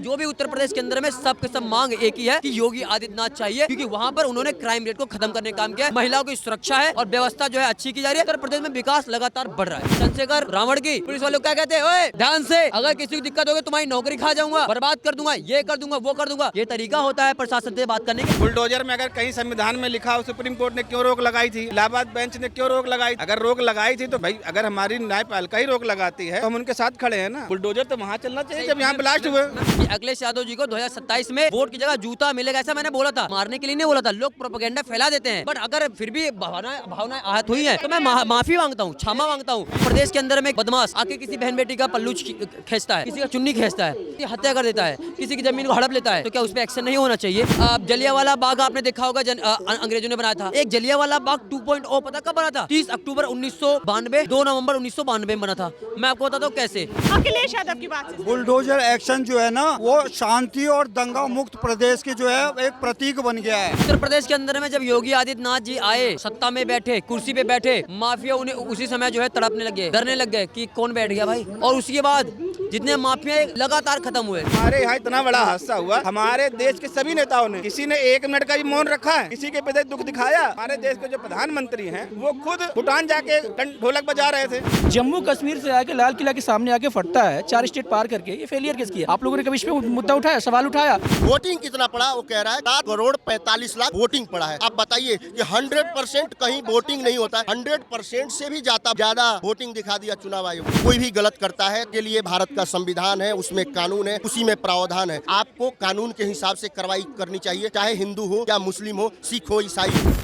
जो भी उत्तर प्रदेश के अंदर में सब के सब मांग एक ही है कि योगी आदित्यनाथ चाहिए, क्योंकि वहाँ पर उन्होंने क्राइम रेट को खत्म करने का काम किया है, महिलाओं की सुरक्षा है और व्यवस्था जो है अच्छी की जा रही है। उत्तर प्रदेश में विकास लगातार बढ़ रहा है। चंद्रशेखर रावण की पुलिस वालों क्या कहते हैं, ओए ध्यान से, अगर किसी की दिक्कत होगी तुम्हारी नौकरी खा जाऊंगा, बर्बाद कर दूंगा, ये कर दूंगा, वो कर दूंगा। ये तरीका होता है प्रशासन से बात करने का। बुलडोजर में अगर कहीं संविधान में लिखा हो, सुप्रीम कोर्ट ने क्यों रोक लगाई थी, इलाहाबाद बेंच ने क्यों रोक लगाई? अगर रोक लगाई थी तो भाई अगर हमारी न्यायपालिका ही रोक लगाती है तो हम उनके साथ खड़े हैं ना। बुलडोजर तो वहाँ चलना चाहिए जब यहाँ ब्लास्ट हुए। अखिलेश यादव जी को 2027 में वोट की जगह जूता मिलेगा ऐसा मैंने बोला था, मारने के लिए नहीं बोला था। लोग प्रोपेगेंडा फैला देते हैं, बट अगर फिर भी भावनाएं आहत हुई है तो मैं माफी मांगता हूँ, क्षमा मांगता हूँ। प्रदेश के अंदर में एक बदमाश आके किसी बहन बेटी का पल्लू खींचता है, किसी का चुन्नी खींचता है, किसी हत्या कर देता है, किसी की जमीन को हड़प लेता है, तो क्या उस पर एक्शन नहीं होना चाहिए? जलियांवाला बाग आपने देखा होगा, अंग्रेजों ने बनाया था। एक जलियांवाला बाग 2.0 पता कब बना था? 30 अक्टूबर 1992, 2 नवंबर 1992 में बना था। मैं आपको बताता हूँ कैसे। अखिलेश यादव की बात से बुलडोजर एक्शन जो है ना, वो शांति और दंगा मुक्त प्रदेश की जो है एक प्रतीक बन गया है। उत्तर प्रदेश के अंदर में जब योगी आदित्यनाथ जी आए, सत्ता में बैठे, कुर्सी पे बैठे, माफिया उन्हें उसी समय जो है तड़पने लग गए, डरने लग गए कि कौन बैठ गया भाई। और उसके बाद जितने माफिया लगातार खत्म हुए। हमारे यहाँ इतना बड़ा हादसा हुआ, हमारे देश के सभी नेताओं ने, किसी ने 1 मिनट का भी मौन रखा है, किसी के प्रति दुख दिखाया? हमारे देश के जो प्रधानमंत्री हैं वो खुद भूटान जाके ढोलक बजा रहे थे। जम्मू कश्मीर से आके लाल किला के सामने आके फटता है 4 स्टेट पार करके, ये फेलियर किसकी है? आप लोगों ने कभी इस पे मुद्दा उठाया, सवाल उठाया? वोटिंग कितना पड़ा वो कह रहा है 7 करोड़ 45 लाख वोटिंग पड़ा है। आप बताइए कि 100% कहीं वोटिंग नहीं होता है, 100% से भी ज्यादा वोटिंग दिखा दिया चुनाव आयोग। कोई भी गलत करता है के लिए भारत का संविधान है, उसमें कानून है, उसी में प्रावधान है। आपको कानून के हिसाब से कार्रवाई करनी चाहिए, चाहे हिंदू हो या मुस्लिम हो, सिख हो, ईसाई।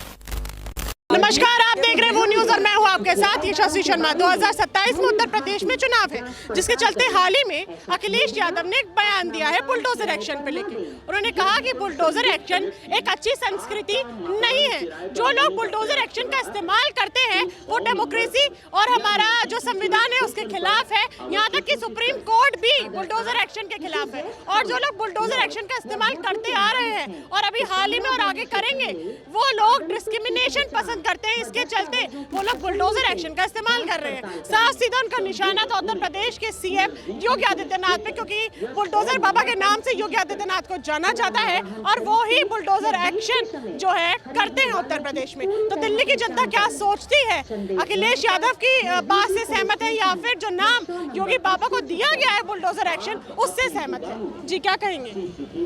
नमस्कार, आप देख रहे हैं वो न्यूज और मैं हूं आपके साथ यशस्वी शर्मा। 2027 में उत्तर प्रदेश में चुनाव है, जिसके चलते हाल ही में अखिलेश यादव ने एक बयान दिया है बुलडोजर एक्शन पे लेके। उन्होंने कहा कि बुलडोजर एक्शन एक अच्छी संस्कृति नहीं है। जो लोग बुलडोजर एक्शन का इस्तेमाल करते हैं वो डेमोक्रेसी और हमारा जो संविधान है उसके खिलाफ है। यहाँ तक कि सुप्रीम कोर्ट भी बुलडोजर एक्शन के खिलाफ है। और जो लोग बुलडोजर एक्शन का इस्तेमाल करते आ रहे हैं और अभी हाल ही में और आगे करेंगे, वो लोग डिस्क्रिमिनेशन पसंद करते हैं। इसके चलते वो लोग बुलडोजर एक्शन का इस्तेमाल कर रहे हैं। साफ सीधा उनका निशाना था उत्तर प्रदेश के सीएम योगी आदित्यनाथ पे, क्योंकि बुलडोजर बाबा के नाम से योगी आदित्यनाथ को जाना जाता है और वो ही बुलडोजर एक्शन जो है करते हैं उत्तर प्रदेश में। तो दिल्ली की जनता क्या सोचती है? अखिलेश यादव की बात से सहमत है या फिर जो नाम योगी बाबा को दिया गया है बुलडोजर एक्शन, उससे सहमत है? जी, क्या कहेंगे?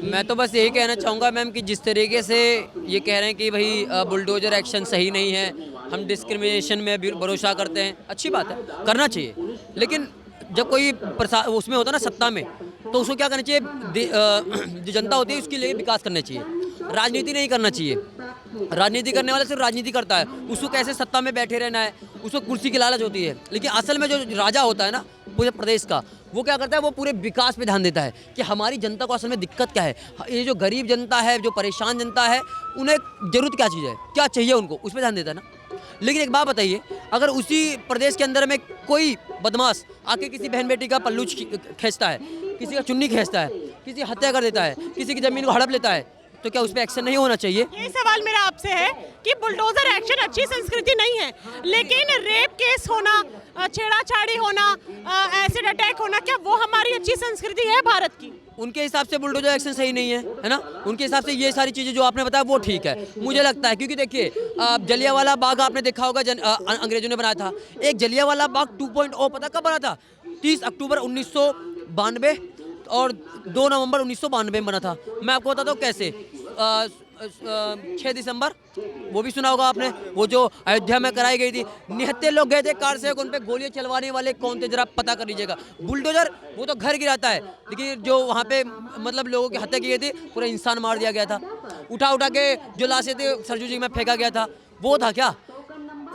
मैं तो बस यही कहना चाहूँगा मैम कि जिस तरीके से ये कह रहे हैं कि भाई बुलडोजर एक्शन सही नहीं है, हम डिस्क्रिमिनेशन में भी भरोसा करते हैं, अच्छी बात है, करना चाहिए। लेकिन जब कोई उसमें होता है ना सत्ता में, तो उसको क्या करना चाहिए? जो जनता होती है उसके लिए विकास करना चाहिए, राजनीति नहीं करना चाहिए। राजनीति करने वाला सिर्फ राजनीति करता है, उसको कैसे सत्ता में बैठे रहना है, उसको कुर्सी की लालच होती है। लेकिन असल में जो राजा होता है ना पूरे प्रदेश का, वो क्या करता है? वो पूरे विकास पे ध्यान देता है कि हमारी जनता को असल में दिक्कत क्या है, ये जो गरीब जनता है, जो परेशान जनता है, उन्हें जरूरत क्या चीज़ है, क्या चाहिए उनको, उस पर ध्यान देता है ना। लेकिन एक बात बताइए, अगर उसी प्रदेश के अंदर में कोई बदमाश आके किसी बहन बेटी का पल्लू खींचता है, किसी का चुन्नी खींचता है, किसी हत्या कर देता है, किसी की जमीन को हड़प लेता है, तो क्या उस पर एक्शन नहीं होना चाहिए? ये सवाल मेरा आपसे है कि बुलडोजर एक्शन अच्छी संस्कृति नहीं है, लेकिन रेप केस होना, छेड़ाछाड़ी होना, एसिड अटैक होना, क्या वो हमारी अच्छी संस्कृति है भारत की? उनके हिसाब से बुलडोजर एक्शन सही नहीं है ना? उनके हिसाब से ये सारी चीज़ें जो आपने बताया वो ठीक है, मुझे लगता है। क्योंकि देखिए जलियांवाला बाग आपने देखा होगा, अंग्रेजों ने बनाया था। एक जलियांवाला बाग 2.0 पता कब बना था? 30 अक्टूबर 1992 और 2 नवंबर 1992 में बना था। मैं आपको बताता हूँ कैसे। 6 दिसंबर, वो भी सुना होगा आपने, वो जो अयोध्या में कराई गई थी। निहत्थे लोग गए थे कार से, उन पे गोलियां चलवाने वाले कौन थे जरा पता कर लीजिएगा। बुलडोजर वो तो घर गिराता है, लेकिन जो वहाँ पे मतलब लोगों की हत्या की गई थी, पूरा इंसान मार दिया गया था। उठा के जो लाशें थे सरजू जी में फेंका गया था, वो था क्या?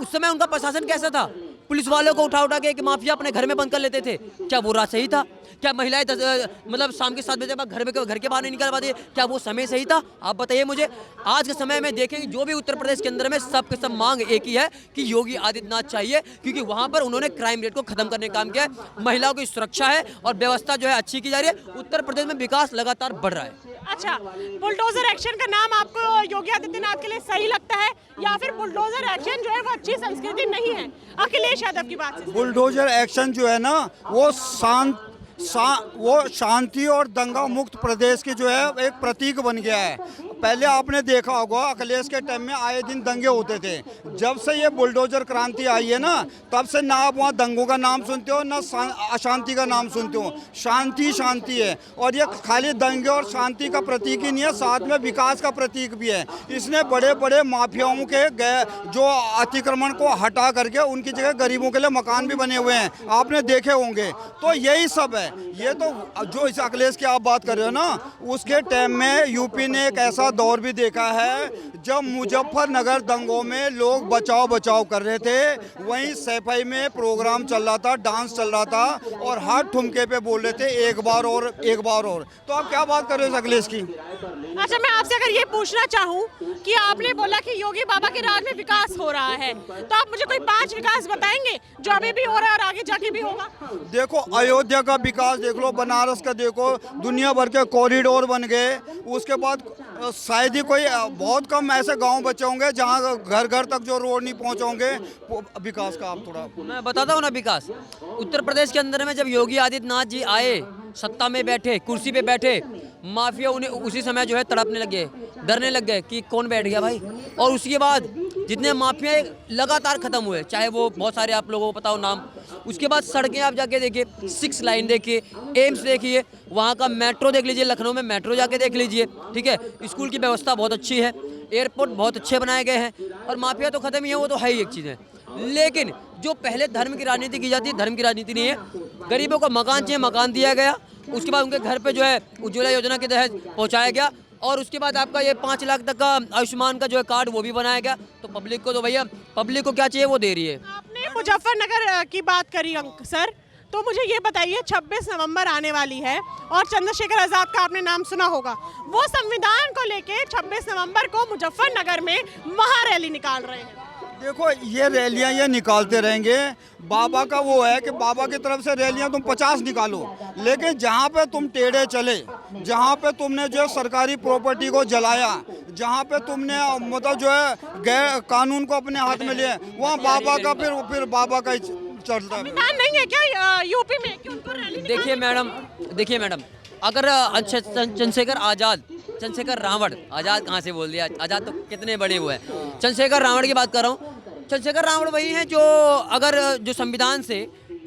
उस समय उनका प्रशासन कैसा था? पुलिस वालों को उठा के एक माफिया अपने घर में बंद कर लेते थे। क्या वो राह सही था? क्या महिलाएं मतलब शाम के 7 बजे बाद घर के बाहर नहीं निकल पाती? क्या वो समय सही था? आप बताइए मुझे। आज के समय में देखें कि जो भी उत्तर प्रदेश के अंदर में सब के सब मांग एक ही है कि योगी आदित्यनाथ चाहिए, क्योंकि वहाँ पर उन्होंने क्राइम रेट को खत्म करने का काम किया है, महिलाओं की सुरक्षा है और व्यवस्था जो है अच्छी की जा रही है। उत्तर प्रदेश में विकास लगातार बढ़ रहा है। अच्छा, बुलडोजर एक्शन का नाम आपको योगी आदित्यनाथ के लिए सही लगता है या फिर बुलडोजर एक्शन जो है वो अच्छी संस्कृति नहीं है? अखिलेश यादव की बात से। बुलडोजर एक्शन जो है ना, वो वो शांति और दंगा मुक्त प्रदेश की जो है एक प्रतीक बन गया है। पहले आपने देखा होगा अखिलेश के टाइम में आए दिन दंगे होते थे। जब से ये बुलडोजर क्रांति आई है ना, तब से ना आप वहाँ दंगों का नाम सुनते हो ना अशांति का नाम सुनते हो। शांति शांति है, और ये खाली दंगे और शांति का प्रतीक ही नहीं है, साथ में विकास का प्रतीक भी है। इसने बड़े बड़े माफियाओं के जो अतिक्रमण को हटा करके उनकी जगह गरीबों के लिए मकान भी बने हुए हैं, आपने देखे होंगे। तो यही सब है। ये तो जो इस अखिलेश की आप बात कर रहे हो ना, उसके टाइम में यूपी ने एक ऐसा दौर भी देखा है जब मुजफ्फरनगर दंगों में लोग बचाव बचाव कर रहे थे, वहीं सैफई में प्रोग्राम चल रहा था, डांस चल रहा था, और हाथ ठुमके पे बोल रहे थे एक बार और एक बार और। तो आप क्या बात कर रहे हो अखिलेश की? अच्छा, मैं आपसे अगर ये पूछना चाहूँ कि आपने बोला कि योगी बाबा के राज में विकास हो रहा है, तो आप मुझे कोई 5 विकास बताएंगे जो अभी भी हो रहा है और आगे जाके भी होगा? देखो, अयोध्या का विकास देख लो, बनारस का देखो, दुनिया भर के कॉरिडोर बन गए। उसके बाद शायद ही कोई बहुत कम ऐसे गांव बचे होंगे जहां घर घर तक जो रोड नहीं पहुंचोंगे। विकास का आप थोड़ा मैं बताता हूँ ना। विकास उत्तर प्रदेश के अंदर में जब योगी आदित्यनाथ जी आए, सत्ता में बैठे, कुर्सी पे बैठे, माफिया उन्हें उसी समय जो है तड़पने लग गए, डरने लग गए कि कौन बैठ गया भाई। और उसके बाद जितने माफिया लगातार खत्म हुए, चाहे वो बहुत सारे आप लोगों को पता हो नाम। उसके बाद सड़कें आप जाके देखिए, 6 लाइन देखिए, एम्स देखिए, वहाँ का मेट्रो देख लीजिए, लखनऊ में मेट्रो जाके देख लीजिए, ठीक है। स्कूल की व्यवस्था बहुत अच्छी है, एयरपोर्ट बहुत अच्छे बनाए गए हैं, और माफिया तो खत्म ही है, वो तो है ही एक चीज़ है। लेकिन जो पहले धर्म की राजनीति की जाती है, धर्म की राजनीति नहीं है। गरीबों को मकान चाहिए, मकान दिया गया। उसके बाद उनके घर पे जो है उज्ज्वला योजना के तहत पहुंचाया गया, और उसके बाद आपका ये 5 लाख तक का आयुष्मान का जो है कार्ड वो भी बनाया गया। तो पब्लिक को, तो भैया पब्लिक को क्या चाहिए वो दे रही है। आपने मुजफ्फरनगर की बात करी सर, तो मुझे ये बताइए, 26 नवंबर आने वाली है और चंद्रशेखर आजाद का आपने नाम सुना होगा। वो संविधान को लेके 26 नवंबर को मुजफ्फरनगर में महारैली निकाल रहे हैं। देखो, ये रैलियां ये निकालते रहेंगे। बाबा का वो है कि बाबा की तरफ से रैलियां तुम 50 निकालो, लेकिन जहाँ पे तुम टेढ़े चले, जहाँ पे तुमने जो सरकारी प्रॉपर्टी को जलाया, जहाँ पे तुमने मतलब जो है गैर कानून को अपने हाथ में लिया, वहाँ बाबा का फिर बाबा का ही चलता है। संविधान नहीं है क्या यूपी में कि उनको रैली? देखिए मैडम, अगर चंद्रशेखर रावण, आज़ाद कहाँ से बोल दिया, आज़ाद तो कितने बड़े हुए हैं। चंद्रशेखर रावण की बात कर रहा हूँ। चंद्रशेखर रावण वही हैं जो अगर जो संविधान से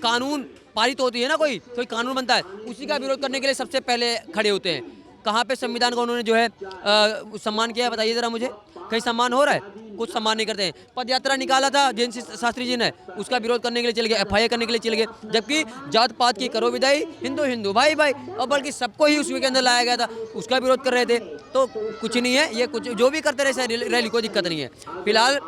कानून पारित होती है ना, कोई कानून बनता है, उसी का विरोध करने के लिए सबसे पहले खड़े होते हैं। कहाँ पे संविधान का उन्होंने जो है सम्मान किया है, बताइए ज़रा मुझे। कहीं सम्मान हो रहा है? कुछ सम्मान नहीं करते हैं। पदयात्रा निकाला था जयंत शास्त्री जी ने, उसका विरोध करने के लिए चले गए, FIR करने के लिए चले गए। जबकि जात पात की करो विदाई, हिंदू हिंदू भाई भाई, और बल्कि सबको ही उसके अंदर लाया गया था, उसका विरोध कर रहे थे। तो कुछ नहीं है, ये कुछ जो भी करते रहे रैली, कोई दिक्कत नहीं है। फिलहाल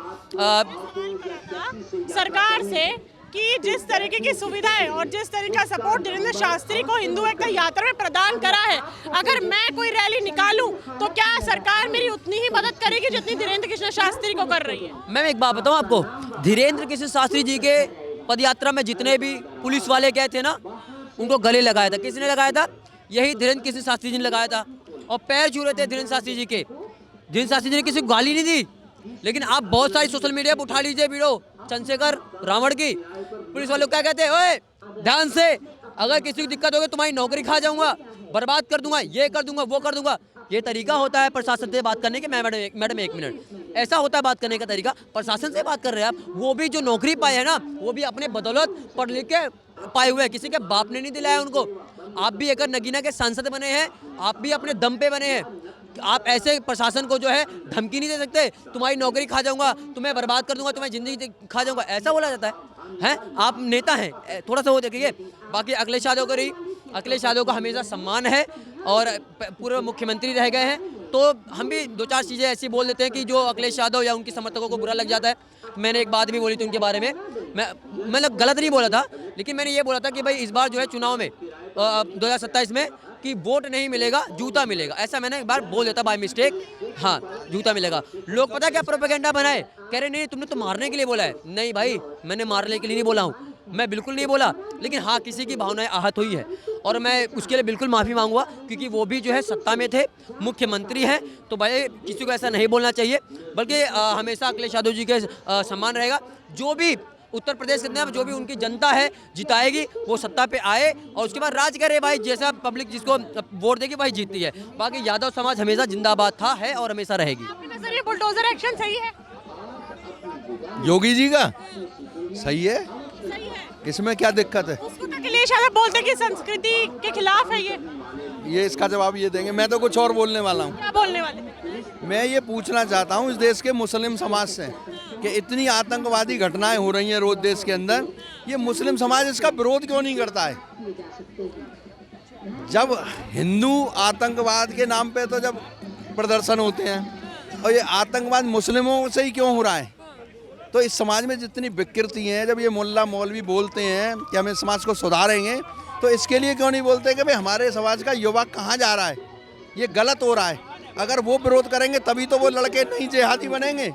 सरकार से कि जिस तरीके की सुविधाएं और जिस तरीके का सपोर्ट धीरेन्द्र शास्त्री को हिंदू एकता यात्रा में प्रदान करा है, अगर मैं कोई रैली निकालूं तो क्या सरकार मेरी उतनी ही मदद करेगी जितनी धीरेन्द्र कृष्ण शास्त्री को कर रही है? मैं एक बात बताऊं आपको, धीरेन्द्र कृष्ण शास्त्री जी के पदयात्रा में जितने भी पुलिस वाले गए थे ना, उनको गले लगाया था। किसने लगाया था? यही धीरेन्द्र कृष्ण शास्त्री जी ने लगाया था, और पैर छू रहे थे धीरेन्द्र शास्त्री जी के। धीरेन्द्र शास्त्री जी ने किसी को गाली नहीं दी। लेकिन आप बहुत सारी सोशल मीडिया पर उठा लीजिए वीडियो चंद्रशेखर रावण की, पुलिस वालों क्या कहते हैं, ओए ध्यान से, अगर किसी को दिक्कत होगी तुम्हारी नौकरी खा जाऊंगा, बर्बाद कर दूंगा, ये कर दूंगा, वो कर दूंगा। ये तरीका होता है प्रशासन से बात करने के। मैडम एक मिनट, ऐसा होता है बात करने का तरीका। प्रशासन से बात कर रहे हैं आप, वो भी जो नौकरी पाए है ना, वो भी अपने बदौलत पढ़ लिख के पाए हुए हैं, किसी के बाप ने नहीं दिलाया उनको। आप भी अगर नगीना के सांसद बने हैं, आप भी अपने दम पे बने हैं। आप ऐसे प्रशासन को जो है धमकी नहीं दे सकते, तुम्हारी नौकरी खा जाऊंगा, तुम्हें बर्बाद कर दूंगा, तुम्हें जिंदगी खा जाऊंगा, ऐसा बोला जाता है? आप नेता हैं, थोड़ा सा वो देखिए। बाकी अखिलेश यादव का हमेशा सम्मान है, और पूर्व मुख्यमंत्री रह गए हैं, तो हम भी 2-4 चीज़ें ऐसी बोल देते हैं कि जो अखिलेश यादव या उनके समर्थकों को बुरा लग जाता है। मैंने एक बात भी बोली थी उनके बारे में, मैं गलत नहीं बोला था, लेकिन मैंने ये बोला था कि भाई इस बार जो है चुनाव में 2027 में कि वोट नहीं मिलेगा, जूता मिलेगा। ऐसा मैंने एक बार बोल देता बाय मिस्टेक। हाँ, जूता मिलेगा। लोग पता क्या प्रोपेगेंडा बनाए, कह रहे नहीं तुमने तो मारने के लिए बोला है। नहीं भाई, मैंने मारने के लिए नहीं बोला हूँ, मैं बिल्कुल नहीं बोला। लेकिन हाँ, किसी की भावनाएं आहत हुई है, और मैं उसके लिए बिल्कुल माफ़ी मांगूंगा, क्योंकि वो भी जो है सत्ता में थे, मुख्यमंत्री हैं, तो भाई किसी को ऐसा नहीं बोलना चाहिए। बल्कि हमेशा अखिलेश यादव जी के सम्मान रहेगा। जो भी उत्तर प्रदेश के अंदर जो भी उनकी जनता है जिताएगी, वो सत्ता पे आए और उसके बाद राज करे भाई, जैसा पब्लिक जिसको वोट देगी वही जीतती है। बाकी यादव समाज हमेशा जिंदाबाद था, है और हमेशा रहेगी। आपकी नजर ये बुलडोजर एक्शन सही है? योगी जी का सही है, सही है। इसमें क्या दिक्कत है? उसको तो अखिलेश यादव बोलते हैं कि संस्कृति के खिलाफ है ये इसका जवाब ये देंगे। मैं तो कुछ और बोलने वाला हूँ। क्या बोलने वाले? मैं ये पूछना चाहता हूँ इस देश के मुस्लिम समाज से कि इतनी आतंकवादी घटनाएं हो रही हैं रोज देश के अंदर, ये मुस्लिम समाज इसका विरोध क्यों नहीं करता है? जब हिंदू आतंकवाद के नाम पे तो जब प्रदर्शन होते हैं, और ये आतंकवाद मुस्लिमों से ही क्यों हो रहा है? तो इस समाज में जितनी विकृति हैं, जब ये मुल्ला मौलवी बोलते हैं कि हम इस समाज को सुधारेंगे, तो इसके लिए क्यों नहीं बोलते कि भाई हमारे समाज का युवा कहाँ जा रहा है, ये गलत हो रहा है। अगर वो विरोध करेंगे तभी तो वो लड़के नहीं जिहादी बनेंगे,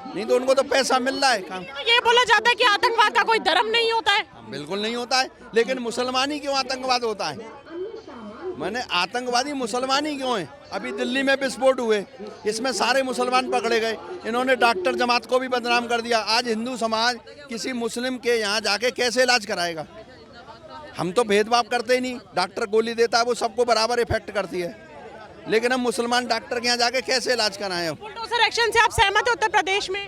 नहीं तो उनको तो पैसा मिल रहा है। तो ये बोला जाता है कि आतंकवाद का कोई धर्म नहीं होता है। बिल्कुल नहीं होता है, लेकिन मुसलमान ही क्यों आतंकवाद होता है? मैंने आतंकवादी मुसलमान ही क्यों है? अभी दिल्ली में विस्फोट हुए, इसमें सारे मुसलमान पकड़े गए, इन्होंने डॉक्टर जमात को भी बदनाम कर दिया। आज हिंदू समाज किसी मुस्लिम के यहाँ जाके कैसे इलाज कराएगा? हम तो भेदभाव करते ही नहीं, डॉक्टर गोली देता है वो सबको बराबर इफेक्ट करती है, लेकिन हम मुसलमान डॉक्टर के यहाँ जाके कैसे इलाज कराएं? अब बुलडोजर एक्शन से आप सहमत हैं उत्तर प्रदेश में?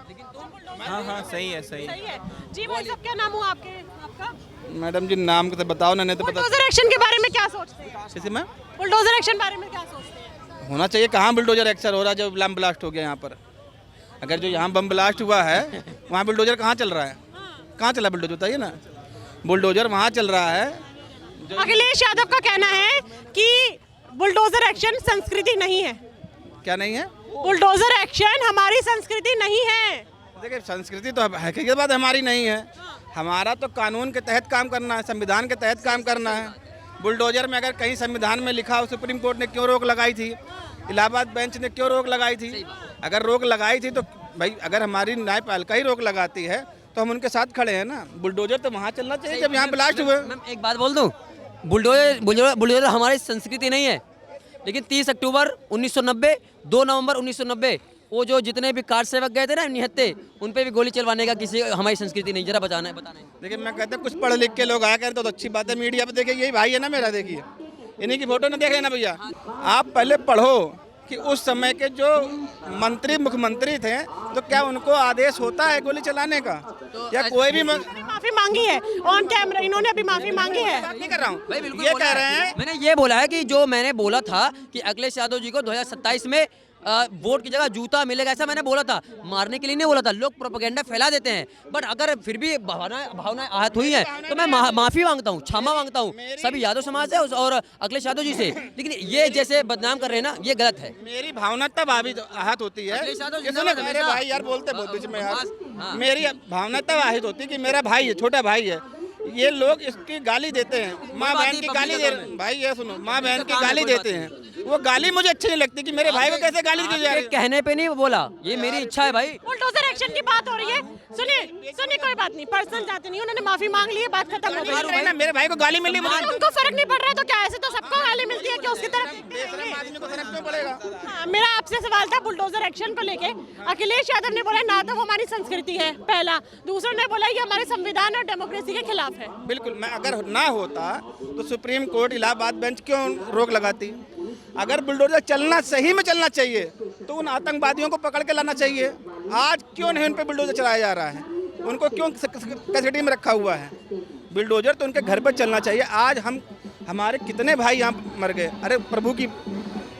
हाँ सही है सही है जी। भाई साहब क्या नाम हुआ आपका? मैडम जी नाम तो बताओ ना, नहीं तो पता। बुलडोजर एक्शन के बारे में क्या सोचते हैं? किसी में बुलडोजर एक्शन बारे में क्या सोचते हैं? होना चाहिए। कहाँ बुलडोजर एक्शन हो रहा है? जब बम ब्लास्ट हो गया यहाँ पर, अगर जो यहाँ बम ब्लास्ट हुआ है वहाँ बुलडोजर कहाँ चल रहा है? कहाँ चला बुलडोजर? बताइए ना, बुलडोजर वहाँ चल रहा है। अखिलेश यादव का कहना है कि बुलडोजर एक्शन संस्कृति नहीं है। क्या नहीं है? बुलडोजर एक्शन हमारी संस्कृति नहीं है। देखिए संस्कृति तो हकीकत बात हमारी नहीं है, हमारा तो कानून के तहत काम करना है, संविधान के तहत काम करना है। बुलडोजर में अगर कहीं संविधान में लिखा हो, सुप्रीम कोर्ट ने क्यों रोक लगाई थी, इलाहाबाद बेंच ने क्यों रोक लगाई थी? अगर रोक लगाई थी तो भाई अगर हमारी न्यायपालिका ही रोक लगाती है तो हम उनके साथ खड़े हैं ना। बुलडोजर तो वहाँ चलना चाहिए जब यहाँ ब्लास्ट हुए। मैम एक बात बोल दूं, बुलडोजर हमारी संस्कृति नहीं है, लेकिन 30 अक्टूबर 1990, 2 नवंबर 1990 वो जो जितने भी कार सेवक गए थे ना निहत्ते, उन पे भी गोली चलवाने का किसी हमारी संस्कृति नहीं। जरा बताना है। देखिए मैं कहता हूँ कुछ पढ़ लिख के लोग आया करें तो अच्छी बात है। मीडिया पे देखिए यही भाई है ना मेरा, देखिए इन्हीं की फोटो ना देख लेना भैया। आप पहले पढ़ो कि उस समय के जो मंत्री मुख्यमंत्री थे तो क्या उनको आदेश होता है गोली चलाने का? या कोई भी माफी मांगी है ऑन कैमरा, इन्होंने अभी माफी मांगी है। बात नहीं कर रहा हूँ, भाई बिल्कुल ये बोला कह है। रहे हैं। मैंने ये बोला है कि जो मैंने बोला था कि अखिलेश यादव जी को 2027 में वोट की जगह जूता मिलेगा, ऐसा मैंने बोला था। मारने के लिए नहीं बोला था, लोग प्रोपेगेंडा फैला देते हैं। बट अगर फिर भी भावनाएं आहत हुई हैं तो मैं माफी मांगता हूँ, क्षमा मांगता हूँ सभी यादव समाज से और अखिलेश यादव जी से। लेकिन ये जैसे बदनाम कर रहे हैं ना, ये गलत है। मेरी भावना तब आहत होती है, मेरे भाई यार बोलते बहुत बीच में यार, मेरी भावना तब आहत होती है कि मेरा भाई है, छोटा भाई है, ये लोग इसकी गाली देते हैं, माँ बहन की गाली दे रहे हैं। भाई ये सुनो, माँ बहन की गाली देते हैं, वो गाली मुझे अच्छी नहीं लगती कि मेरे भाई को कैसे गाली दी जा रही है। कहने पे नहीं बोला, ये मेरी इच्छा है भाई। बुलडोजर एक्शन की बात हो रही है, सुनिए कोई बात नहीं, पर्सनल जाते नहीं, उन्होंने माफी मांग ली है, बात खत्म हो गई ना। मेरे भाई को गाली मिली, मुझे उनको फर्क नहीं पड़ रहा है तो क्या ऐसे तो सबको गाली मिलती है कि उसकी तरफ। आदमी को फर्क क्यों पड़ेगा? हाँ, मेरा आपसे सवाल था बुलडोजर एक्शन को लेके। अखिलेश यादव ने बोला ना तो वो हमारी संस्कृति है, पहला। दूसरा ने बोला ये हमारे संविधान और डेमोक्रेसी के खिलाफ है। बिल्कुल, मैं अगर ना होता तो सुप्रीम कोर्ट इलाहाबाद बेंच क्यों रोक लगाती? अगर बुलडोजर चलना सही में चलना चाहिए तो उन आतंकवादियों को पकड़ के लाना चाहिए। आज क्यों नहीं उन पे बुलडोजर चलाया जा रहा है? उनको क्यों कस्टडी में रखा हुआ है? बुलडोजर तो उनके घर पर चलना चाहिए। आज हमारे कितने भाई यहाँ मर गए। अरे प्रभु की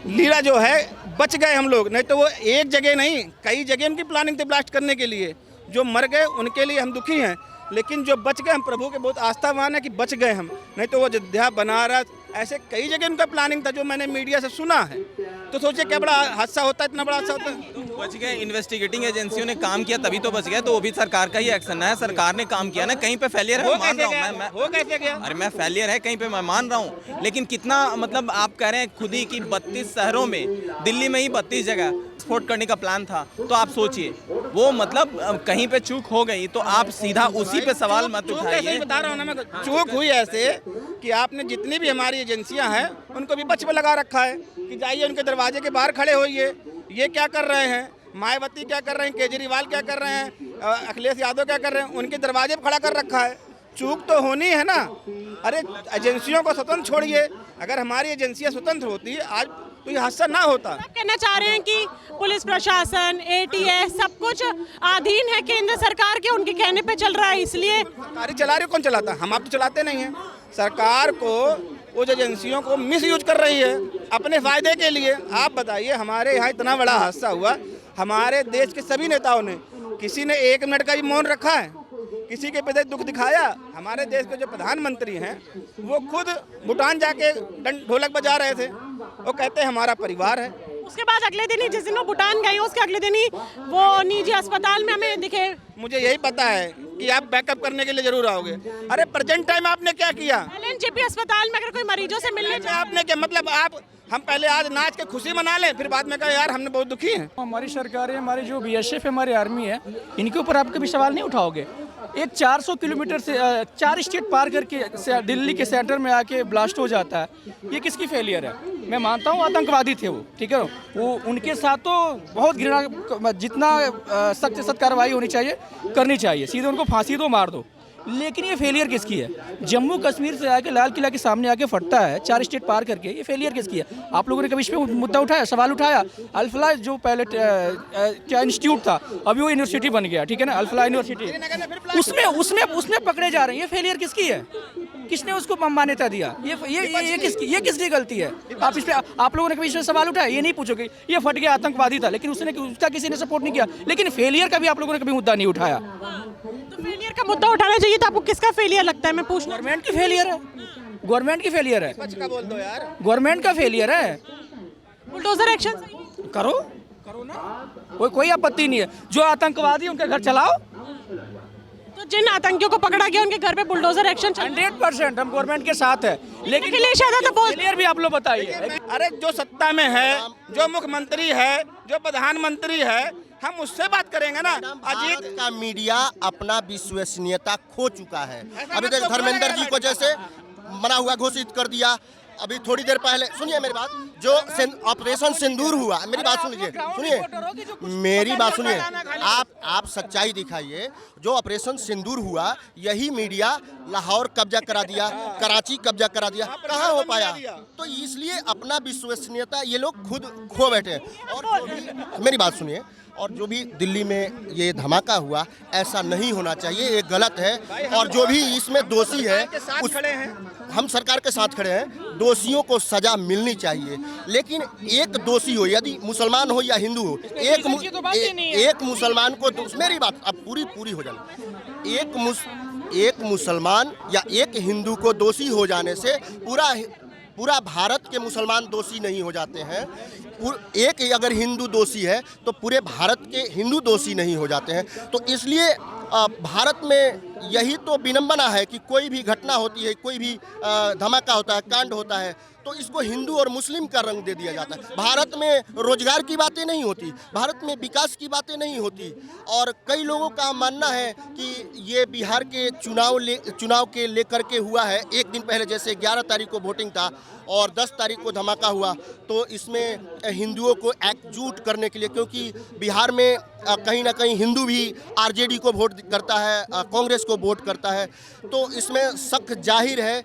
लीला जो है, बच गए हम लोग, नहीं तो वो एक जगह नहीं कई जगह उनकी प्लानिंग थी ब्लास्ट करने के लिए। जो मर गए उनके लिए हम दुखी हैं, लेकिन जो बच गए हम प्रभु के बहुत आस्थावान है कि बच गए हम, नहीं तो वो अयोध्या, बनारस, ऐसे कई जगह उनका प्लानिंग था जो मैंने मीडिया से सुना है। तो सोचिए क्या बड़ा हादसा होता है, इतना बड़ा हादसा होता है। बच गए, इन्वेस्टिगेटिंग एजेंसियों ने काम किया तभी तो बच गया, तो वो भी सरकार का ही एक्शन है। सरकार ने काम किया ना, कहीं पे फेलियर है, मान रहा हूँ मैं। वो कैसे गया? अरे मैं फेलियर है कहीं पे, मैं मान रहा हूँ, लेकिन कितना मतलब आप कह रहे हैं खुद ही कि 32 शहरों में, दिल्ली में ही 32 जगह विस्फोट करने का प्लान था। तो आप सोचिए वो मतलब कहीं पे चूक हो गई तो आप सीधा उसी पे सवाल मत उठाइए। बता रहा हूँ ना मैं, चूक हुई ऐसे कि आपने जितनी भी हमारी एजेंसियां हैं उनको विपक्ष में लगा रखा है कि जाइए उनके दरवाजे के बाहर खड़े होइए। ये क्या कर रहे हैं? मायावती क्या कर रहे हैं? केजरीवाल क्या कर रहे हैं? अखिलेश यादव क्या कर रहे हैं, उनके दरवाजे पर खड़ा कर रखा है। चूक तो होनी है ना। अरे एजेंसियों को स्वतंत्र छोड़िए, अगर हमारी एजेंसियां स्वतंत्र होती आज तो ये हादसा ना होता। आप कहना चाह रहे हैं कि पुलिस प्रशासन, एटीएस सब कुछ अधीन है केंद्र सरकार के, उनके कहने पे चल रहा है, इसलिए सरकारी चला रही कौन चलाता? हम आप तो चलाते नहीं हैं। सरकार को उस एजेंसियों को मिस यूज कर रही है अपने फायदे के लिए। आप बताइए, हमारे यहाँ इतना बड़ा हादसा हुआ, हमारे देश के सभी नेताओं ने किसी ने 1 मिनट का भी मौन रखा है, किसी के प्रति दुख दिखाया? हमारे देश के जो प्रधानमंत्री हैं वो खुद भूटान जाके ढोलक बजा रहे थे, वो कहते हैं हमारा परिवार है। उसके बाद अगले दिन ही, जिस दिन वो भूटान गए उसके अगले दिन ही वो निजी अस्पताल में हमें दिखे। मुझे यही पता है कि आप बैकअप करने के लिए जरूर आओगे। अरे प्रेजेंट टाइम आपने क्या किया? एलएनजेपी अस्पताल में अगर कोई मरीजों से मिलने जाए, आपने क्या मतलब, आप हम पहले आज नाच के खुशी मना लें, फिर बाद में कहा यार हमने बहुत दुखी हैं। हमारी सरकार है, हमारे जो बीएसएफ है, हमारी आर्मी है, इनके ऊपर आप कभी सवाल नहीं उठाओगे। एक 400 किलोमीटर से 4 स्टेट पार करके दिल्ली के सेंटर में आके ब्लास्ट हो जाता है, ये किसकी फेलियर है? मैं मानता हूँ आतंकवादी थे वो, ठीक है, वो उनके साथ तो बहुत घृणा, जितना सख्त से सख्त कार्रवाई होनी चाहिए करनी चाहिए, सीधे उनको फांसी दो, मार दो। लेकिन ये फेलियर किसकी है? जम्मू कश्मीर से आके लाल किला के सामने आके फटता है 4 स्टेट पार करके, ये फेलियर किसकी है? आप लोगों ने कभी इस पे मुद्दा उठाया, सवाल उठाया? अल-फलाह जो पहले क्या इंस्टीट्यूट था, अभी वो यूनिवर्सिटी बन गया, ठीक है ना, अल-फलाह यूनिवर्सिटी, उसमें पकड़े जा रहे हैं। ये फेलियर किसकी है? किसने उसको मान्यता दिया? ये किसकी गलती है? आप इस पे, आप लोगों ने कभी इस पे सवाल उठाया? ये नहीं पूछोगे ये फट गया आतंकवादी था, लेकिन उसका किसी ने सपोर्ट नहीं किया। लेकिन फेलियर का भी आप लोगों ने कभी मुद्दा नहीं उठाया। तो फेलियर का मुद्दा उठाना चाहिए। तो आपको किसका फेलियर लगता है? मैं पूछ, गवर्नमेंट की फेलियर है, गवर्नमेंट की फेलियर है, बोल दो यार, गवर्नमेंट का फेलियर है। बुलडोजर एक्शन करो ना, कोई आपत्ति नहीं है। जो आतंकवादी उनके घर चलाओ। तो जिन आतंकियों को पकड़ा गया उनके घर पे बुलडोजर एक्शन 100% हम गवर्नमेंट के साथ है, लेकिन अखिलेश यादव तो बहुत फेलियर भी आप लोग बताइए। अरे जो सत्ता में है, जो मुख्यमंत्री है, जो प्रधानमंत्री है, हम उससे बात करेंगे ना। भारत का मीडिया अपना विश्वसनीयता खो चुका है। अभी तक धर्मेंद्र जी को जैसे मना हुआ घोषित कर दिया, अभी थोड़ी देर पहले, सुनिए मेरी बात, जो ऑपरेशन सिंदूर हुआ, मेरी बात सुनिए, आप सच्चाई दिखाइए। जो ऑपरेशन सिंदूर हुआ, यही मीडिया लाहौर कब्जा करा दिया, कराची कब्जा करा दिया, कहाँ हो पाया? तो इसलिए अपना विश्वसनीयता ये लोग खुद खो बैठे। और मेरी बात सुनिए, और जो भी दिल्ली में ये धमाका हुआ, ऐसा नहीं होना चाहिए, ये गलत है। और जो भी इसमें दोषी है, हम सरकार के साथ खड़े हैं, दोषियों को सजा मिलनी चाहिए। लेकिन एक दोषी हो, यदि मुसलमान हो या हिंदू हो, एक मुसलमान को, मेरी बात अब पूरी हो जाए, एक मुसलमान या एक हिंदू को दोषी हो जाने से पूरा भारत के मुसलमान दोषी नहीं हो जाते हैं। एक अगर हिंदू दोषी है तो पूरे भारत के हिंदू दोषी नहीं हो जाते हैं। तो इसलिए भारत में यही तो विडंबना है कि कोई भी घटना होती है, कोई भी धमाका होता है, कांड होता है, तो इसको हिंदू और मुस्लिम का रंग दे दिया जाता है। भारत में रोजगार की बातें नहीं होती, भारत में विकास की बातें नहीं होती। और कई लोगों का मानना है कि ये बिहार के चुनाव के लेकर के हुआ है। एक दिन पहले जैसे 11 तारीख को वोटिंग था और 10 तारीख को धमाका हुआ, तो इसमें हिंदुओं को एकजुट करने के लिए, क्योंकि बिहार में कहीं ना कहीं हिंदू भी आरजेडी को वोट करता है, कांग्रेस को वोट करता है, तो इसमें शक जाहिर है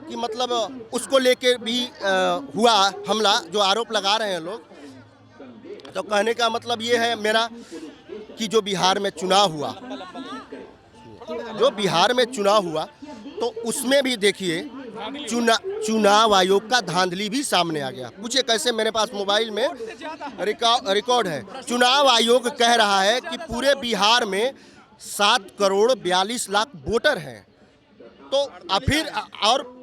कि मतलब उसको लेके भी हुआ हमला, जो आरोप लगा रहे हैं लोग। तो कहने का मतलब ये है मेरा कि जो बिहार में चुनाव हुआ तो उसमें भी देखिए चुनाव आयोग का धांधली भी सामने आ गया। पूछिए कैसे, मेरे पास मोबाइल में रिकॉर्ड है। चुनाव आयोग कह रहा है कि पूरे बिहार में 7 करोड़ 42 लाख वोटर हैं। तो फिर और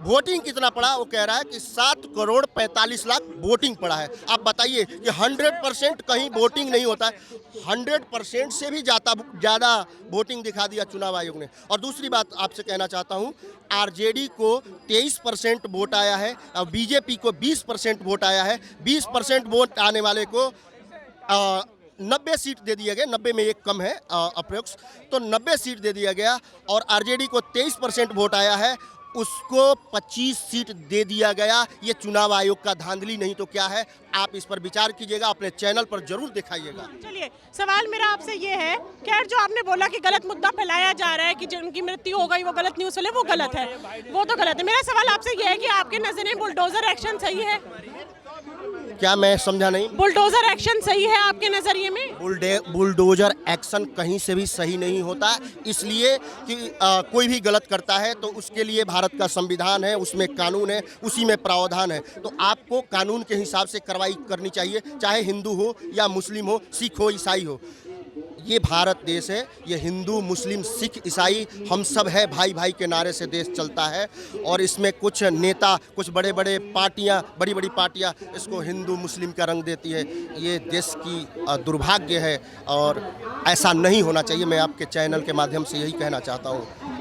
वोटिंग कितना पड़ा? वो कह रहा है कि 7 करोड़ 45 लाख वोटिंग पड़ा है। आप बताइए कि 100% कहीं वोटिंग नहीं होता है। 100% से भी ज़्यादा वोटिंग दिखा दिया चुनाव आयोग ने। और दूसरी बात आपसे कहना चाहता हूँ, आरजेडी को 23% वोट आया है और बीजेपी को 20% वोट आया है। 20% वोट आने वाले को 90 सीट दे दिया गया, 90 में एक कम है अप्रोक्स, तो 90 सीट दे दिया गया। और आरजेडी को 23% वोट आया है उसको 25 सीट दे दिया गया। ये चुनाव आयोग का धांधली नहीं तो क्या है? आप इस पर विचार कीजिएगा, अपने चैनल पर जरूर दिखाइएगा। चलिए, सवाल मेरा आपसे ये है, खैर जो आपने बोला कि गलत मुद्दा फैलाया जा रहा है कि जिनकी मृत्यु हो गई वो गलत न्यूज़ फैले, वो गलत है, वो तो गलत है। मेरा सवाल आपसे ये है कि आपके नजर में बुलडोजर एक्शन सही है? क्या मैं समझा नहीं? बुलडोजर एक्शन सही है आपके नजरिए में? बुलडोजर एक्शन कहीं से भी सही नहीं होता, इसलिए कि कोई भी गलत करता है तो उसके लिए भारत का संविधान है, उसमें कानून है, उसी में प्रावधान है। तो आपको कानून के हिसाब से कार्रवाई करनी चाहिए, चाहे हिंदू हो या मुस्लिम हो, सिख हो, ईसाई हो। ये भारत देश है, ये हिंदू, मुस्लिम, सिख, ईसाई हम सब है, भाई भाई के नारे से देश चलता है। और इसमें कुछ नेता, कुछ बड़े बड़े पार्टियां, बड़ी बड़ी पार्टियां इसको हिंदू मुस्लिम का रंग देती है। ये देश की दुर्भाग्य है और ऐसा नहीं होना चाहिए। मैं आपके चैनल के माध्यम से यही कहना चाहता हूँ।